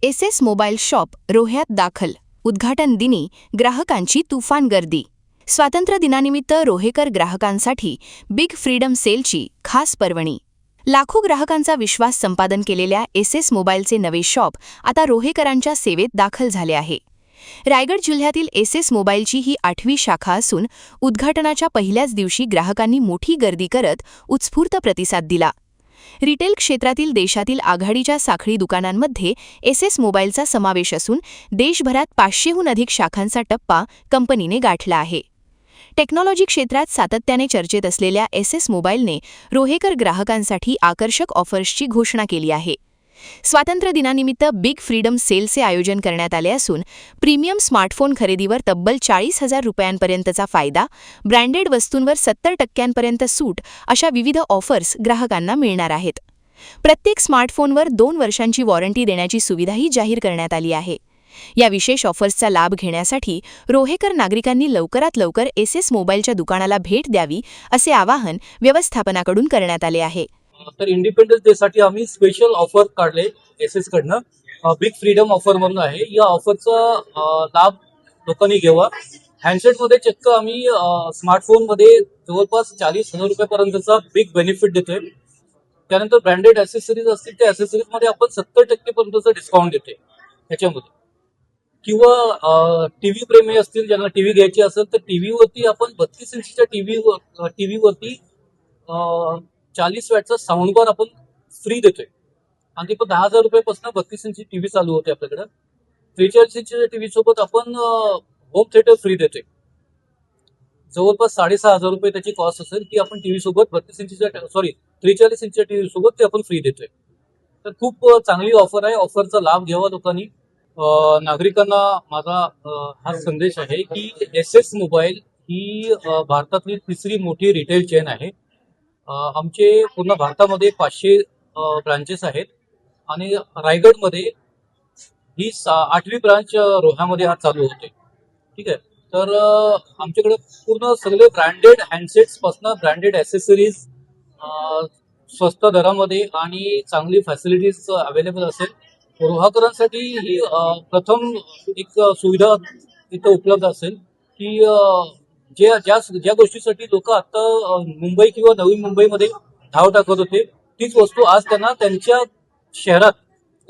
SS mobile shop रोह्यात दाखल. उद्घाटन दिनी ग्राहकांची तुफान गर्दी. स्वातंत्र्य दिनानिमित्त रोहेकर ग्राहकांसाठी बिग फ्रीडम सेलची खास पर्वणी. लाखो ग्राहकांचा विश्वास संपादन केलेल्या एसएस मोबाईलचे नवे शॉप आता रोहेकरांच्या सेवेत दाखल झाले आहे. रायगड जिल्ह्यातील एसएस मोबाईलची ही 8वी शाखा असून उद्घाटनाच्या पहिल्याच दिवशी ग्राहकांनी मोठी गर्दी करत उत्स्फूर्त प्रतिसाद दिला. रिटेल क्षेत्रातील देशातील आघाडीच्या साखळी दुकानांमध्ये एसएस मोबाईलचा समावेश असून देशभरात 500हून अधिक शाखांचा टप्पा कंपनीने गाठला आहे. टेक्नॉलॉजी क्षेत्रात सातत्याने चर्चेत असलेल्या एसएस मोबाईलने रोहेकर ग्राहकांसाठी आकर्षक ऑफर्सची घोषणा केली आहे. स्वातंत्र्य दिनानिमित्त बिग फ्रीडम सेलचे आयोजन करण्यात आले असून प्रीमियम स्मार्टफोन खरेदीवर तब्बल 40,000 रुपयांपर्यंतचा फायदा, ब्रँडेड वस्तूंवर 70% सूट अशा विविध ऑफर्स ग्राहकांना मिळणार आहेत. प्रत्येक स्मार्टफोनवर 2 वर्षांची वॉरंटी देण्याची सुविधाही जाहीर करण्यात आली आहे. या विशेष ऑफर्सचा लाभ घेण्यासाठी रोहेकर नागरिकांनी लवकरात लवकर एसएस मोबाईलच्या दुकानाला भेट द्यावी असे आवाहन व्यवस्थापनाकडून करण्यात आले आहे. तर इंडिपेंडन्स डे साठी आम्ही स्पेशल ऑफर काढले एसएस कडनं. बिग फ्रीडम ऑफर म्हणून आहे. या ऑफरचा लाभ लोकांनी घ्यावा. हँडसेटमध्ये चक्क आम्ही स्मार्टफोनमध्ये जवळपास 40,000 रुपयापर्यंतचा बिग बेनिफिट देतोय. त्यानंतर ब्रँडेड ॲसेसरीज असतील त्या ॲसेसरीजमध्ये आपण 70% पर्यंतचं डिस्काउंट देतोय त्याच्यामध्ये. किंवा टीव्ही प्रेमी असतील ज्यांना टीव्ही घ्यायची असेल तर टीव्हीवरती आपण 32 इंचच्या टीव्हीवरती 40 वॅटचा साऊंड बार आपण फ्री देतोय. आणि ती पण 10,000 रुपयापासून 32 इंची टीव्ही चालू होते आपल्याकडे. 43 इंचच्या टीव्ही सोबत आपण होम थिएटर फ्री देतोय. जवळपास 6,500 रुपये त्याची कॉस्ट असेल ती आपण टीव्ही सोबत 43 इंचच्या टीव्ही सोबत ते आपण फ्री देतोय. तर खूप चांगली ऑफर आहे. ऑफरचा लाभ घ्यावा लोकांनी. नागरिकांना माझा हा संदेश आहे की एसएस मोबाईल ही भारतातली 3री मोठी रिटेल चेन आहे. आमचे पूर्ण भारतामध्ये 500 ब्रांचेस आहेत आणि रायगडमध्ये ही 8वी ब्रांच रोह्यामध्ये आज चालू होते. ठीक आहे. तर आमच्याकडे पूर्ण सगळे ब्रँडेड हँडसेट्स पासून ब्रँडेड ॲसेसरीज स्वस्त दरामध्ये आणि चांगली फॅसिलिटीज अवेलेबल असेल. रोहाकरांसाठी ही प्रथम एक सुविधा इथं उपलब्ध असेल की ज्या गोष्टीसाठी लोक आता मुंबई किंवा नवी मुंबईमध्ये धाव टाकत होते तीच वस्तू आज त्यांना त्यांच्या शहरात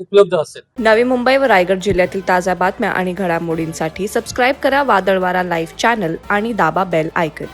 उपलब्ध असेल. नवी मुंबई व रायगड जिल्ह्यातील ताज्या बातम्या आणि घडामोडींसाठी सबस्क्राईब करा वादळवारा लाईव्ह चॅनल आणि दाबा बेल आयकॉन.